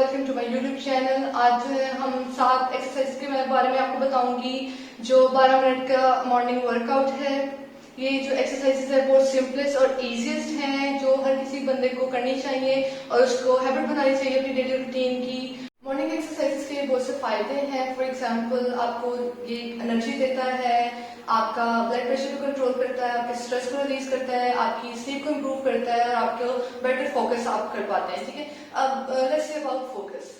Welcome to my YouTube channel. आज जो है हम 7 एक्सरसाइज के बारे में आपको बताऊंगी जो 12 मिनट का मॉर्निंग वर्कआउट है। ये जो एक्सरसाइजेस है बहुत सिंपलेस्ट और इजीएस्ट हैं जो हर किसी बंदे को करनी चाहिए और उसको हैबिट बनानी चाहिए अपनी डेली रूटीन की। मॉर्निंग एक्सरसाइजेस के बहुत से फायदे हैं। फॉर एग्जांपल आपको ये एनर्जी देता है, आपका ब्लड प्रेशर को कंट्रोल करता है, आपके स्ट्रेस को रिलीज करता है, आपकी स्लीप को इम्प्रूव करता है और आपको बेटर फोकस आप कर पाते हैं। ठीक है, अब लेट्स से अबाउट फोकस।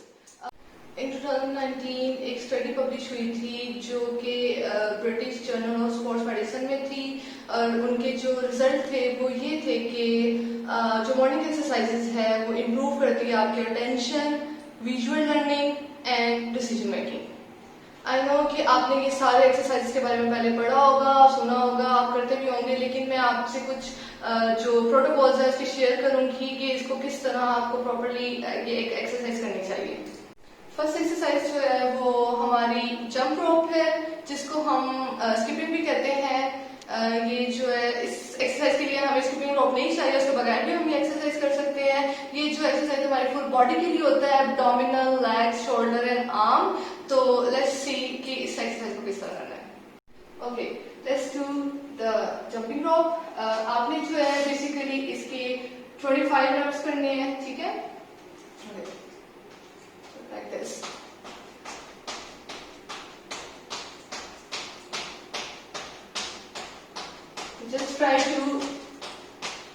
इन 2019 एक स्टडी पब्लिश हुई थी जो कि British journal of sports medicine में थी और उनके जो रिजल्ट थे वो ये थे कि जो मॉर्निंग एक्सरसाइजेस है वो इम्प्रूव करती है आपकी attention, visual learning and decision making. I know कि आपने ये सारे एक्सरसाइजेस के बारे में पहले पढ़ा होगा, सुना होगा, आप करते भी होंगे, लेकिन मैं आपसे कुछ जो प्रोटोकॉल्स है उसके शेयर करूंगी कि इसको किस तरह आपको प्रॉपरली ये एक एक्सरसाइज करनी चाहिए। फर्स्ट एक्सरसाइज जो है वो हमारी जंप रोप है जिसको हम स्किपिंग भी कहते हैं। ये जो है इस एक्सरसाइज के लिए हमें स्किपिंग रोप नहीं चाहिए, उसके बगैर भी हम ये एक्सरसाइज कर सकते हैं। ये जो एक्सरसाइज हमारी फुल बॉडी के लिए होता है, abdominal, legs, shoulder and arm. तो लेट्स सी कि इस एक्सरसाइज को किस तरह करना है। Okay, let's do the jumping rope. आपने जो है बेसिकली इसके 25 रेप्स करने हैं। ठीक है, like this. Just try to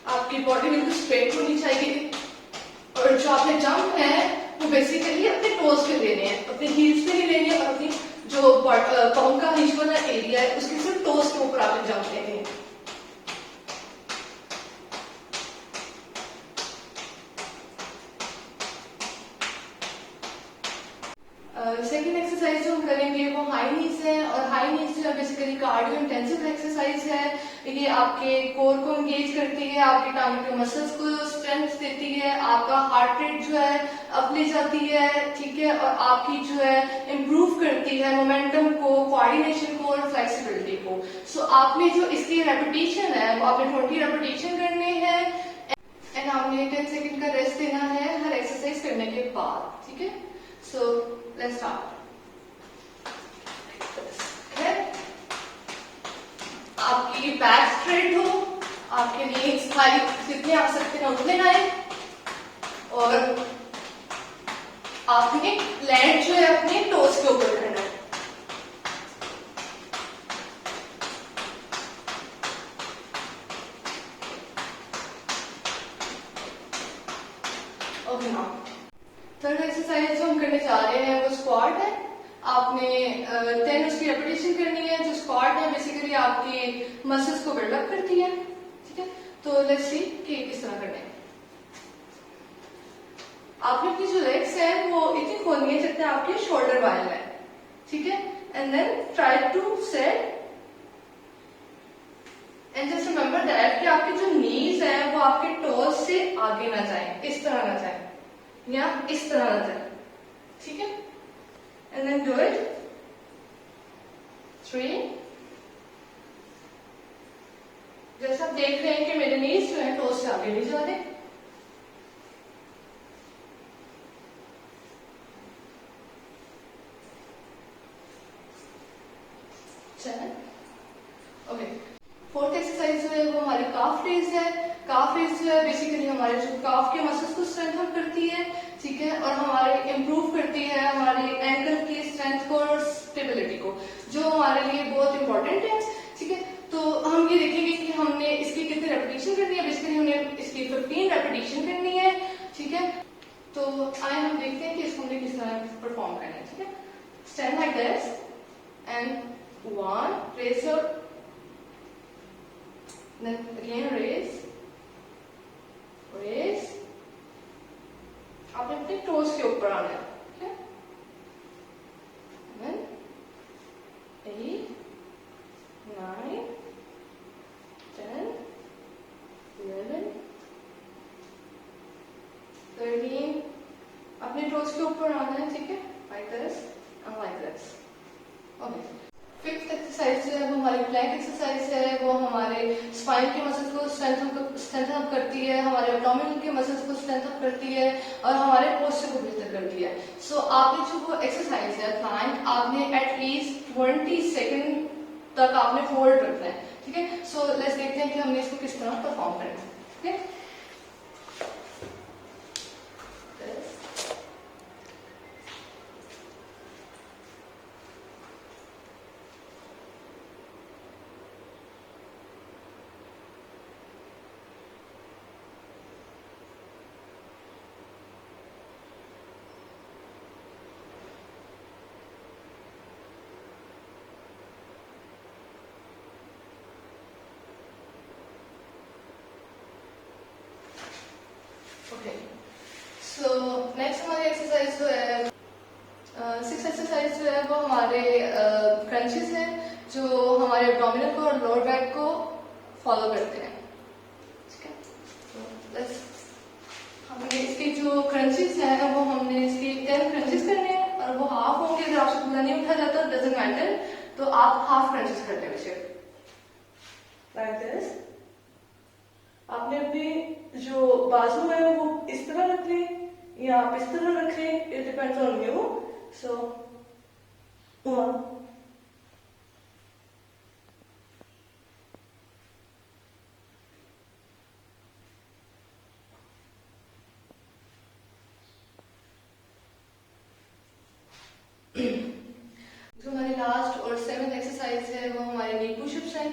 आपकी बॉडी बिल्कुल स्ट्रेट होनी चाहिए और जो आपने जंप है वो बेसिकली अपने टोज पे लेने हैं, अपने हील्स पे नहीं लेने और अपनी जो पाँव का नीचे वाला एरिया है उसके सिर्फ टोज के ऊपर आपने जंप लेने हैं। सेकेंड एक्सरसाइज जो हम करेंगे वो हाई नीज है और हाई नीज जो है बेसिकली कार्डियो इंटेंसिव एक्सरसाइज है। ये आपके कोर को एंगेज करती है, आपके टांग के मसल्स को स्ट्रेंथ देती है, आपका हार्ट रेट जो है अप ले जाती है। ठीक है, और आपकी जो है इम्प्रूव करती है मोमेंटम को, कोऑर्डिनेशन को और फ्लेक्सिबिलिटी को। सो आपने जो इसकी रेपिटेशन है वो आपने 20 रेपिटेशन करने हैं एंड आपने 10 सेकेंड का रेस्ट देना है हर एक्सरसाइज करने के बाद। ठीक है, so let's start. Okay. आपकी बैक स्ट्रेट हो, आपके नीज थाई जितने आ सकते हैं उतने आए और आपने लैंड जो है अपने टोस के ऊपर करना है। ओके, नाउ थर्ड एक्सरसाइज जो हम करने जा रहे हैं वो स्क्वाट है। आपने 10 उसकी रेपिटेशन करनी है। जो स्क्वाट है बेसिकली आपके मसल्स को बिल्डअप करती है। ठीक है, तो लेट्स सी कि किस तरह करना है। आपने अपनी जो लेग्स है वो इतनी खोलनी है जितने आपके शोल्डर वाइड है। ठीक है, and then try to set and just remember that कि आपके जो नीज है वो आपके टोज से आगे ना जाए, इस तरह ना जाए या इस तरह आ जाए। ठीक है, एंड देन डू इट 3। जैसा आप देख रहे हैं कि मेरे नीज जो है टोस से आगे नहीं जा रहे। ओके, फोर्थ एक्सरसाइज जो है वो हमारी काफ रेज है। काफ रेज जो है बेसिकली हमारे जो काफ के मसल्स को स्ट्रेंथन करती है। ठीक है, और हमारे इम्प्रूव करती है हमारे एंकल की स्ट्रेंथ को और स्टेबिलिटी को, जो हमारे लिए बहुत इंपॉर्टेंट है। ठीक है, तो हम ये देखेंगे कि हमने इसकी कितनी रेपिटेशन करनी है। बेसिकली हमने इसकी 15 रेपिटेशन करनी है। ठीक है, तो आए हम देखते हैं कि इसको हमने किस तरह परफॉर्म करना है। ठीक है, stand like this and 1, raise your, then again raise, raise. आपने अपने टोज के ऊपर आना है। ठीक है, then 8, 9, 10, 11, 13. अपने टोज के ऊपर आना है। ठीक है, like this and like this. Okay. Fifth exercise जो है वो हमारी प्लैंक एक्सरसाइज है। वो हमारे स्पाइन के मसल्स को स्ट्रेंथन अप करती है, हमारे एब्डोमिनल के मसल्स को स्ट्रेंथन अप करती है और हमारे पोस्चर को बेहतर करती है। सो आपने जो वो एक्सरसाइज है प्लैंक, आपने एटलीस्ट 20 सेकेंड तक आपने होल्ड रखना है, ठीक है। सो लेट्स देखते हैं कि हमने इसको किस तरह परफॉर्म करना है, ठीक है। ओके, सो नेक्स्ट हमारी एक्सरसाइज जो है सिक्स एक्सरसाइज जो है वो हमारे क्रंचेस हैं जो हमारे एब्डोमिनल को और लोअर बैक को फॉलो करते हैं, ठीक है। तो बस हमने इसके जो क्रंचेस हैं वो हमने इसके 10 क्रंचेस करने हैं और वो हाफ होंगे। अगर आपसे पूरा नहीं उठा जाता डजंट मैटर, तो आप हाफ क्रंचेस कर लेंगे लाइक दिस। आपने अपने जो बाजू है वो इस तरह रख लें या आप इस तरह रखें, इट डिपेंड्स ऑन यू। सो 1 जो हमारी लास्ट और 7th एक्सरसाइज है वो हमारे नी पुशअप्स हैं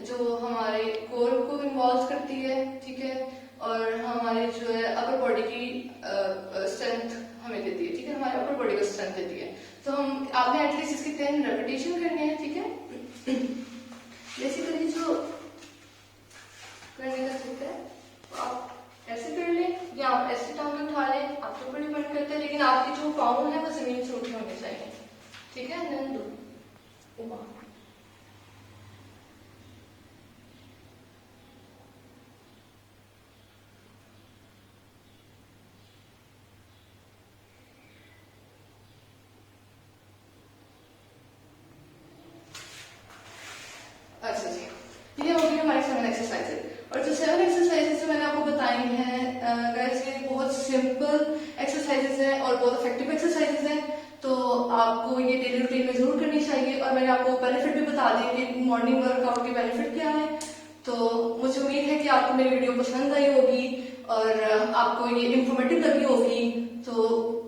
जो हमारे कोर को इन्वॉल्व करती है, ठीक है, और हमारे जो है अपर बॉडी की स्ट्रेंथ हमें देती है, ठीक है, हमारे अपर बॉडी को स्ट्रेंथ देती है। तो हम आपने एटलीस्ट इसकी 10 रेपिटेशन करनी है, ठीक है। बेसिकली जो करने का तरीका है तो आप ऐसे कर लें या आप ऐसे टांग उठा लें, आपके ऊपर डिपेंड करता है, लेकिन आपके जो पाँव है वो जमीन से उठे होने चाहिए, ठीक है। देन डू अच्छा जी, ये हो गई हमारी 7 एक्सरसाइजेज। और जो 7 एक्सरसाइजेज जो मैंने आपको बताई हैं गाइस, ये बहुत सिंपल एक्सरसाइजेज हैं और बहुत इफेक्टिव एक्सरसाइजेज हैं, तो आपको ये डेली रूटीन में जरूर करनी चाहिए। और मैंने आपको बेनिफिट भी बता दिए कि मॉर्निंग वर्कआउट के बेनिफिट क्या है। तो मुझे उम्मीद है कि आपको मेरी वीडियो पसंद आई होगी और आपको ये इंफॉर्मेटिव लगी होगी। तो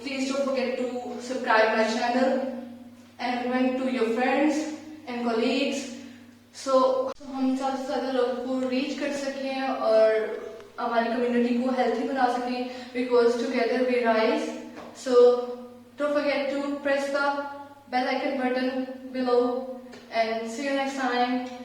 please don't forget to subscribe my channel and recommend to your friends and colleagues. So हम ज़्यादा से ज़्यादा लोगों को रीच कर सकें और हमारी कम्युनिटी को हेल्थी बना सकें, because together we rise. So don't forget to press the bell icon button below and see you next time.